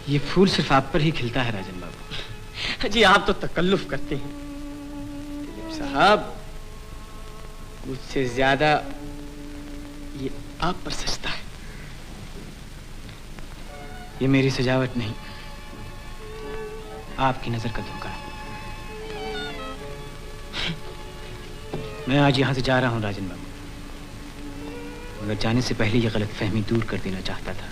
ये फूल सिर्फ आप पर ही खिलता है राजन बाबू। जी आप तो तकल्लुफ करते हैं। दिलीप साहब, मुझसे ज्यादा ये आप पर सजता है। ये मेरी सजावट नहीं, आपकी नजर का धोखा है। मैं आज यहां से जा रहा हूं राजन बाबू, मगर जाने से पहले ये गलतफहमी दूर कर देना चाहता था।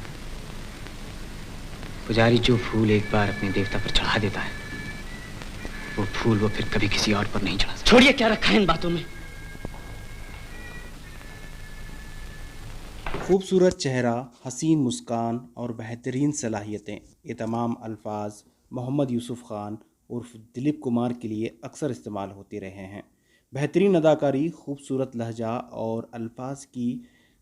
पुजारी जो फूल एक बार अपने देवता पर चढ़ा देता है, वो फूल वो फिर कभी किसी और पर नहीं चढ़ा सकता। छोड़िए, क्या रखा है इन बातों में। खूबसूरत चेहरा, हसीन मुस्कान और बेहतरीन सलाहियतें, ये तमाम अल्फाज मोहम्मद यूसुफ खान उर्फ दिलीप कुमार के लिए अक्सर इस्तेमाल होते रहे हैं। बेहतरीन अदाकारी, खूबसूरत लहजा और अल्फाज की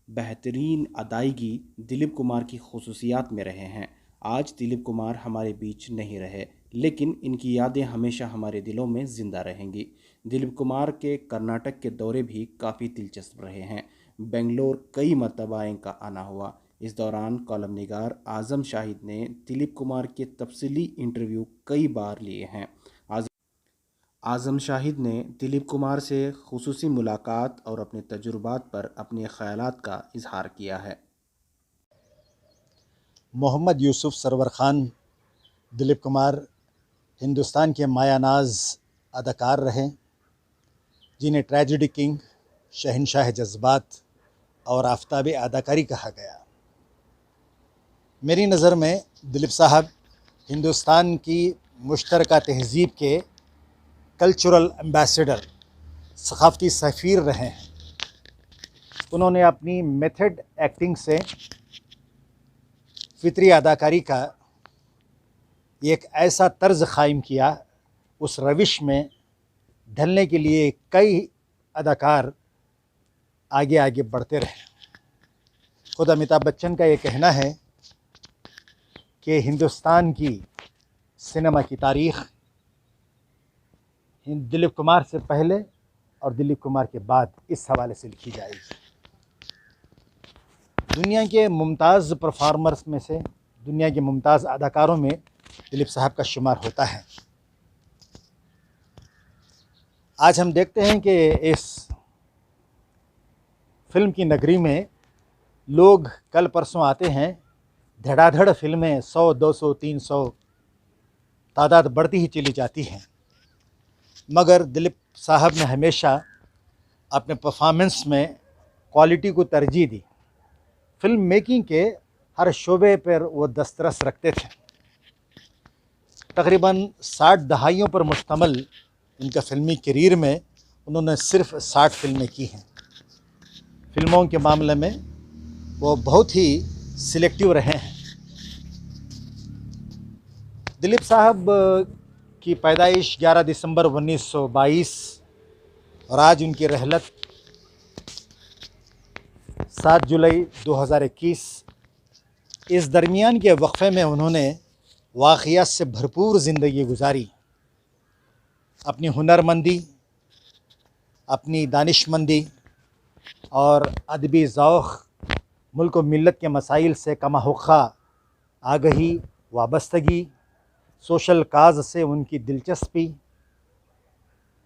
बेहतरीन अदायगी दिलीप कुमार की खसूसियात में रहे हैं। आज दिलीप कुमार हमारे बीच नहीं रहे, लेकिन इनकी यादें हमेशा हमारे दिलों में ज़िंदा रहेंगी। दिलीप कुमार के कर्नाटक के दौरे भी काफ़ी दिलचस्प रहे हैं। बेंगलोर कई मरतबा इनका आना हुआ। इस दौरान कॉलम निगार आज़म शाहिद ने दिलीप कुमार के तफसीली इंटरव्यू कई बार लिए हैं। आज़म शाहिद ने दिलीप कुमार से खुसूसी मुलाकात और अपने तजुर्बात पर अपने ख़यालात का इजहार किया है। मोहम्मद यूसुफ सरवर ख़ान दिलीप कुमार हिंदुस्तान के मायानाज अदाकार रहे, जिन्हें ट्रेजेडी किंग, शहनशाह जज्बात और आफताब अदाकारी कहा गया। मेरी नज़र में दिलीप साहब हिंदुस्तान की मुश्तरका तहज़ीब के कल्चरल एम्बेसडर, सकाफ़ती सफ़ीर रहे हैं। उन्होंने अपनी मेथड एक्टिंग से फितरी अदाकारी का एक ऐसा तर्ज क़ायम किया, उस रविश में ढलने के लिए कई अदाकार आगे आगे बढ़ते रहे। खुद अमिताभ बच्चन का ये कहना है कि हिंदुस्तान की सिनेमा की तारीख़ दिलीप कुमार से पहले और दिलीप कुमार के बाद इस हवाले से लिखी जाएगी। दुनिया के मुमताज़ परफॉर्मर्स में से, दुनिया के मुमताज़ अदाकारों में दिलीप साहब का शुमार होता है। आज हम देखते हैं कि इस फिल्म की नगरी में लोग कल परसों आते हैं, धड़ाधड़ फिल्में 100, 200, 300 तादाद बढ़ती ही चली जाती हैं, मगर दिलीप साहब ने हमेशा अपने परफॉर्मेंस में क्वालिटी को तरजीह दी। फिल्म मेकिंग के हर शोबे पर वो दस्तरस रखते थे। तकरीबन 60 दहाइयों पर मुश्तमल इनका फ़िल्मी करियर में उन्होंने सिर्फ 60 फिल्में की हैं। फिल्मों के मामले में वो बहुत ही सिलेक्टिव रहे हैं। दिलीप साहब की पैदाइश 11 दिसंबर 1922 और आज उनकी रहलत 7 जुलाई 2021। इस दरमियान के वक्फे में उन्होंने वाक़ियात से भरपूर ज़िंदगी गुजारी। अपनी हुनरमंदी, अपनी दानिशमंदी और अदबी ज़ौक़, मुल्क व मिल्लत के मसाइल से कमा-हुक्का आगही, वाबस्तगी, सोशल काज से उनकी दिलचस्पी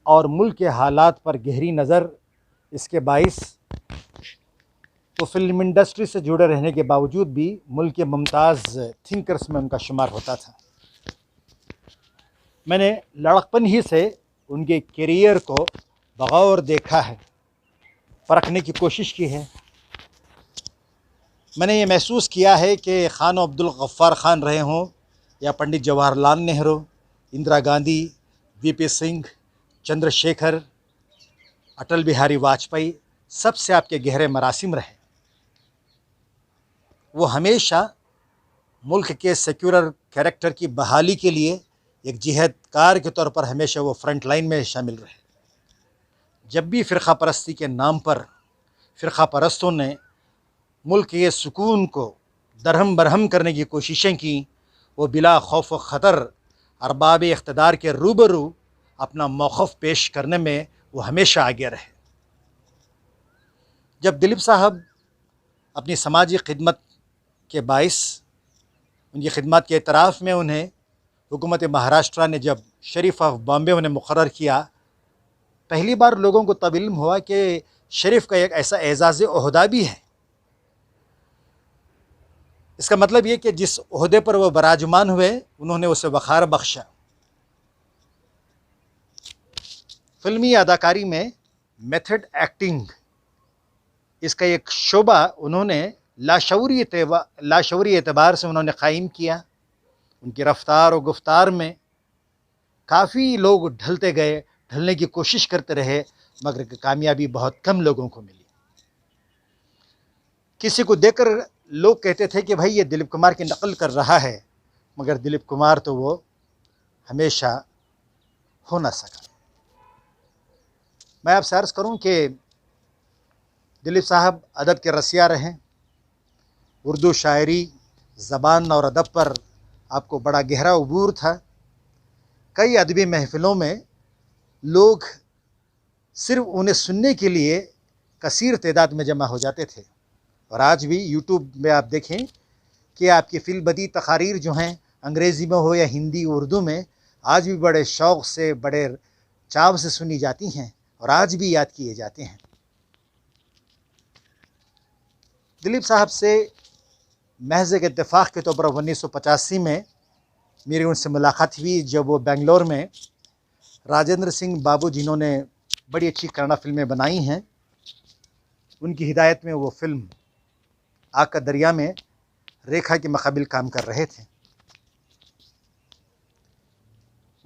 और मुल्क के हालात पर गहरी नज़र, इसके बाइस वो फिल्म इंडस्ट्री से जुड़े रहने के बावजूद भी मुल्क के मुमताज़ थिंकर्स में उनका शुमार होता था। मैंने लड़कपन ही से उनके करियर को बगौर देखा है, परखने की कोशिश की है। मैंने ये महसूस किया है कि ख़ान अब्दुल गफ़्फ़ार ख़ान रहे हों या पंडित जवाहरलाल नेहरू, इंदिरा गांधी, वीपी सिंह, चंद्रशेखर, अटल बिहारी वाजपेयी, सबसे आपके गहरे मरासिम रहे। वो हमेशा मुल्क के सेक्युलर कैरेक्टर की बहाली के लिए एक जिहादकार के तौर पर हमेशा वो फ्रंट लाइन में शामिल रहे। जब भी फ़िरक़ा परस्ती के नाम पर फ़िरक़ा परस्तों ने मुल्क के सुकून को दरहम बरहम करने की कोशिशें की, वो बिला खौफ व ख़तर अरबाब इक़्तिदार के रूबरू अपना मौक़िफ़ पेश करने में वो हमेशा आगे रहे। जब दिलीप साहब अपनी समाजी खिदमत के बाइस उनकी खिदमत के एतराफ़ में उन्हें हुकूमत महाराष्ट्र ने जब शरीफ ऑफ बॉम्बे उन्हें मुकर्रर किया, पहली बार लोगों को तब इल्म हुआ कि शरीफ का एक ऐसा एजाज़ ओहदा भी है। इसका मतलब ये कि जिस ओहदे पर वो बराजमान हुए उन्होंने उसे वक़ार बख्शा। फ़िल्मी अदाकारी में मेथड एक्टिंग इसका एक शोबा उन्होंने लाशऊरी एतबार से उन्होंने क़ायम किया। उनकी रफ्तार और गुफ्तार में काफ़ी लोग ढलते गए, ढलने की कोशिश करते रहे, मगर कामयाबी बहुत कम लोगों को मिली। किसी को देखकर लोग कहते थे कि भाई ये दिलीप कुमार की नकल कर रहा है, मगर दिलीप कुमार तो वो हमेशा हो ना सका। मैं आपसे अर्ज़ करूं कि दिलीप साहब अदब के रसिया रहे। उर्दू शायरी, ज़बान और अदब पर आपको बड़ा गहरा उबूर था। कई अदबी महफ़िलों में लोग सिर्फ़ उन्हें सुनने के लिए कसीर तादाद में जमा हो जाते थे। और आज भी यूट्यूब में आप देखें कि आपकी फ़िल्मबदी तकारीर जो हैं, अंग्रेज़ी में हो या हिंदी उर्दू में, आज भी बड़े शौक़ से, बड़े चाव से सुनी जाती हैं और आज भी याद किए जाते हैं। दिलीप साहब से महज़ एक इत्तेफ़ाक़ के तौर पर 1985 में मेरी उनसे मुलाकात हुई, जब वो बेंगलोर में राजेंद्र सिंह बाबू, जिन्होंने बड़ी अच्छी कन्नड़ फ़िल्में बनाई हैं, उनकी हिदायत में वो फ़िल्म आग का दरिया में रेखा के मुक़ाबिल काम कर रहे थे।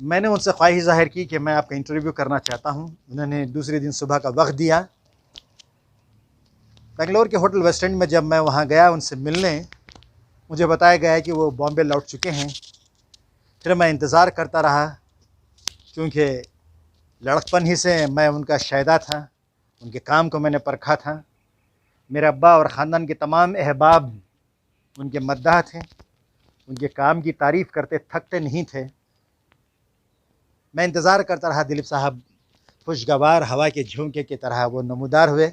मैंने उनसे ख्वाहिश ज़ाहिर की कि मैं आपका इंटरव्यू करना चाहता हूं। उन्होंने दूसरे दिन सुबह का वक्त दिया। बेंगलोर के होटल वेस्ट एंड में जब मैं वहां गया उनसे मिलने, मुझे बताया गया कि वो बॉम्बे लौट चुके हैं। फिर मैं इंतज़ार करता रहा, क्योंकि लड़कपन ही से मैं उनका शायदा था, उनके काम को मैंने परखा था। मेरे अब्बा और ख़ानदान के तमाम अहबाब उनके मद्दाह थे, उनके काम की तारीफ़ करते थकते नहीं थे। मैं इंतज़ार करता रहा। दिलीप साहब खुशगवार हवा के झोंके की तरह वो नमूदार हुए।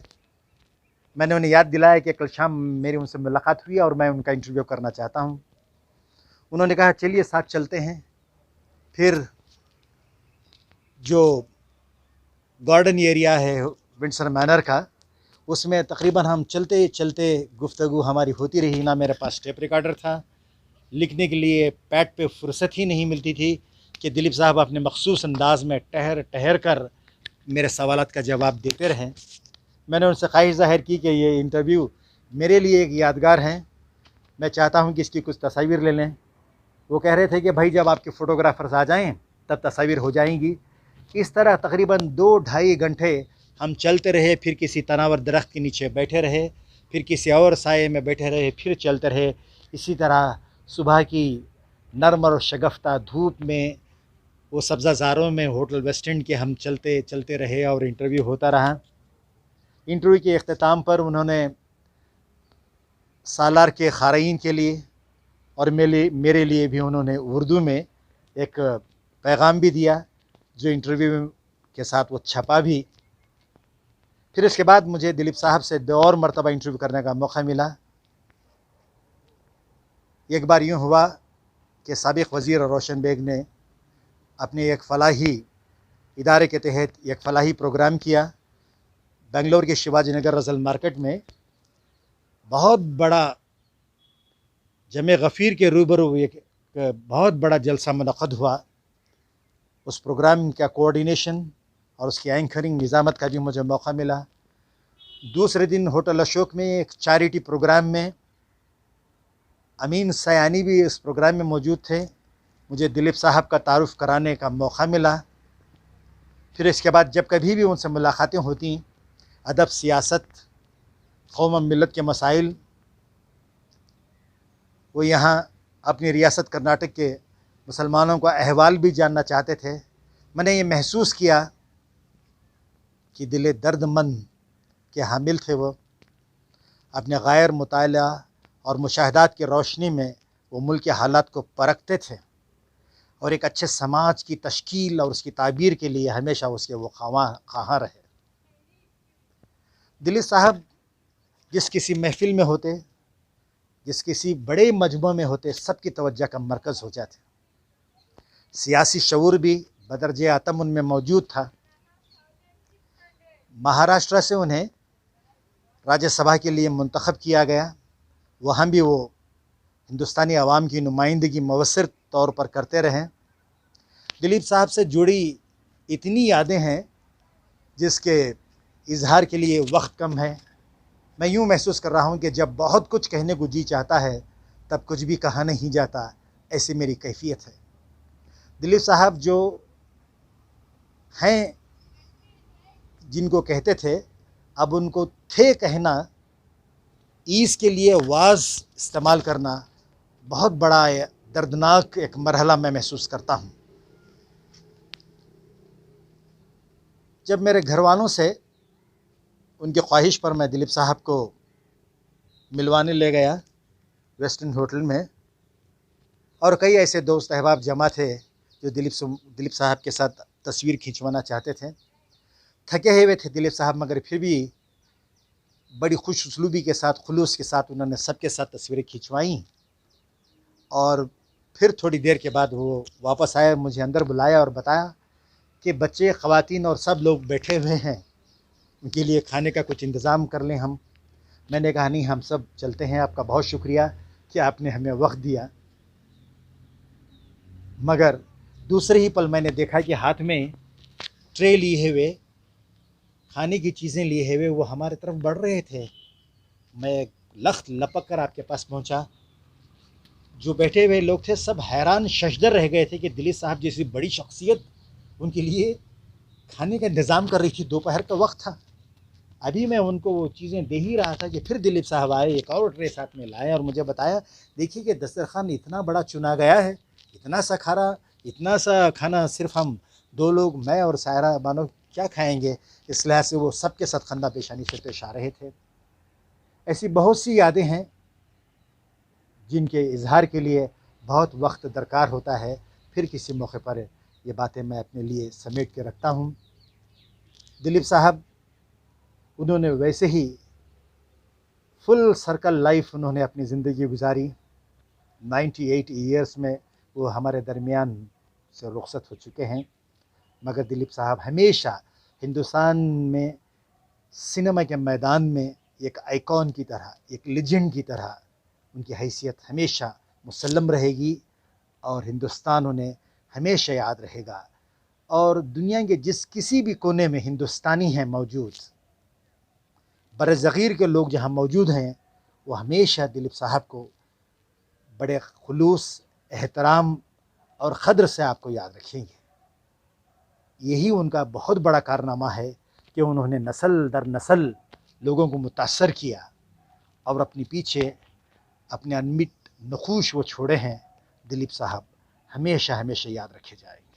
मैंने उन्हें याद दिलाया कि कल शाम मेरी उनसे मुलाकात हुई और मैं उनका इंटरव्यू करना चाहता हूं। उन्होंने कहा चलिए साथ चलते हैं। फिर जो गार्डन एरिया है विंडसर मैनर का, उसमें तकरीबन हम चलते चलते गुफ्तगू हमारी होती रही। ना मेरे पास टेप रिकॉर्डर था, लिखने के लिए पैड पे फुर्सत ही नहीं मिलती थी कि दिलीप साहब अपने मखसूस अंदाज में ठहर ठहर कर मेरे सवालात का जवाब देते रहें। मैंने उनसे ख्वाहिश ज़ाहिर की कि ये इंटरव्यू मेरे लिए एक यादगार है, मैं चाहता हूँ कि इसकी कुछ तस्वीर ले लें। वो कह रहे थे कि भाई जब आपके फ़ोटोग्राफ़र्स आ जाएं तब तस्वीर हो जाएंगी। इस तरह तकरीबन 2-2.5 घंटे हम चलते रहे, फिर किसी तनावर दरख्त के नीचे बैठे रहे, फिर किसी और साये में बैठे रहे, फिर चलते रहे। इसी तरह सुबह की नरम और शगफ्ता धूप में वो सब्ज़ाज़ारों में होटल वेस्ट एंड के हम चलते चलते रहे और इंटरव्यू होता रहा। इंटरव्यू के अख्ताम पर उन्होंने सालार के ख़ारईन के लिए और मेरे लिए भी उन्होंने उर्दू में एक पैगाम भी दिया, जो इंटरव्यू के साथ वो छपा भी। फिर इसके बाद मुझे दिलीप साहब से 2 और मरतबा इंटरव्यू करने का मौका मिला। एक बार यूँ हुआ कि साबिक़ वज़ीर रोशन बेग ने अपने एक फ़लाही इदारे के तहत एक फ़लाही प्रोग्राम किया। बेंगलोर के शिवाजी नगर रज़ल मार्केट में बहुत बड़ा जमे गफ़ीर के रूबरू एक बहुत बड़ा जलसा मुनक़्क़द हुआ। उस प्रोग्राम का कोऑर्डिनेशन और उसकी एंकरिंग निज़ामत का भी मुझे मौका मिला। दूसरे दिन होटल अशोक में एक चैरिटी प्रोग्राम में अमीन सयानी भी इस प्रोग्राम में मौजूद थे। मुझे दिलीप साहब का तारुफ़ कराने का मौका मिला। फिर इसके बाद जब कभी भी उनसे मुलाकातें होती, अदब, सियासत, कौम और मिलत के मसाइल, वो यहाँ अपनी रियासत कर्नाटक के मुसलमानों का अहवाल भी जानना चाहते थे। मैंने ये महसूस किया कि दिल दर्दमंद के हामिल थे। वो अपने गैर मुताला और मुशाहदात की रोशनी में वो मुल्क के हालात को परखते थे और एक अच्छे समाज की तश्कील और उसकी ताबीर के लिए हमेशा उसके वो ख़वां रहे। दिलीप साहब जिस किसी महफ़िल में होते, जिस किसी बड़े मजमू में होते सबकी तवज्जो का मरकज़ हो जाते। सियासी शऊर भी बदरजे आतम उनमें मौजूद था। महाराष्ट्र से उन्हें राज्यसभा के लिए मुंतखब किया गया। वहाँ भी वो हिंदुस्तानी अवाम की नुमाइंदगी मवस्सिर तौर पर करते रहें। दिलीप साहब से जुड़ी इतनी यादें हैं जिसके इजहार के लिए वक्त कम है। मैं यूँ महसूस कर रहा हूँ कि जब बहुत कुछ कहने को जी चाहता है तब कुछ भी कहा नहीं जाता, ऐसी मेरी कैफियत है। दिलीप साहब जो हैं, जिनको कहते थे, अब उनको थे कहना, ईज़ के लिए वाज इस्तेमाल करना बहुत बड़ा दर्दनाक एक मरहला मैं महसूस करता हूँ। जब मेरे घर वालों से उनकी ख्वाहिश पर मैं दिलीप साहब को मिलवाने ले गया वेस्टर्न होटल में, और कई ऐसे दोस्त अहबाब जमा थे जो दिलीप साहब के साथ तस्वीर खिंचवाना चाहते थे। थके हुए थे दिलीप साहब, मगर फिर भी बड़ी खुश उसलूबी के साथ, खुलूस के साथ उन्होंने सबके साथ तस्वीरें खिंचवाईं। और फिर थोड़ी देर के बाद वो वापस आए, मुझे अंदर बुलाया और बताया कि बच्चे, ख़वातीन और सब लोग बैठे हुए हैं, उनके लिए खाने का कुछ इंतज़ाम कर लें हम। मैंने कहा नहीं, हम सब चलते हैं, आपका बहुत शुक्रिया कि आपने हमें वक्त दिया। मगर दूसरे ही पल मैंने देखा कि हाथ में ट्रे लिए हुए, खाने की चीज़ें लिए हुए वो हमारे तरफ बढ़ रहे थे। मैं लख्त लपक कर आपके पास पहुंचा। जो बैठे हुए लोग थे सब हैरान शशदर रह गए थे कि दिलीप साहब जैसी बड़ी शख्सियत उनके लिए खाने का इंतज़ाम कर रही थी। दोपहर का वक्त था। अभी मैं उनको वो चीज़ें दे ही रहा था कि फिर दिलीप साहब आए, एक और ट्रे साथ में लाए और मुझे बताया, देखिए कि दस्तरखान इतना बड़ा चुना गया है, इतना सा खाना, इतना सा खाना सिर्फ हम दो लोग, मैं और सायरा बानो, क्या खाएंगे। इस लिहाज से वो सबके साथ खंदा पेशानी से पेश आ रहे थे। ऐसी बहुत सी यादें हैं जिनके इजहार के लिए बहुत वक्त दरकार होता है। फिर किसी मौके पर ये बातें मैं अपने लिए समेट के रखता हूँ। दिलीप साहब, उन्होंने वैसे ही फुल सर्कल लाइफ उन्होंने अपनी ज़िंदगी गुजारी। 98 ईयर्स में वो हमारे दरमियान से रुखसत हो चुके हैं। मगर दिलीप साहब हमेशा हिंदुस्तान में सिनेमा के मैदान में एक आइकॉन की तरह, एक लेजेंड की तरह उनकी हैसियत हमेशा मुसल्लम रहेगी और हिंदुस्तान उन्हें हमेशा याद रहेगा। और दुनिया के जिस किसी भी कोने में हिंदुस्तानी हैं मौजूद, बरज़गीर के लोग जहाँ मौजूद हैं, वो हमेशा दिलीप साहब को बड़े खुलूस, एहतराम और क़द्र से आपको याद रखेंगे। यही उनका बहुत बड़ा कारनामा है कि उन्होंने नस्ल दर नस्ल लोगों को मुतासर किया और अपने पीछे अपने अनमिट नखूश वो छोड़े हैं। दिलीप साहब हमेशा हमेशा याद रखे जाएंगे।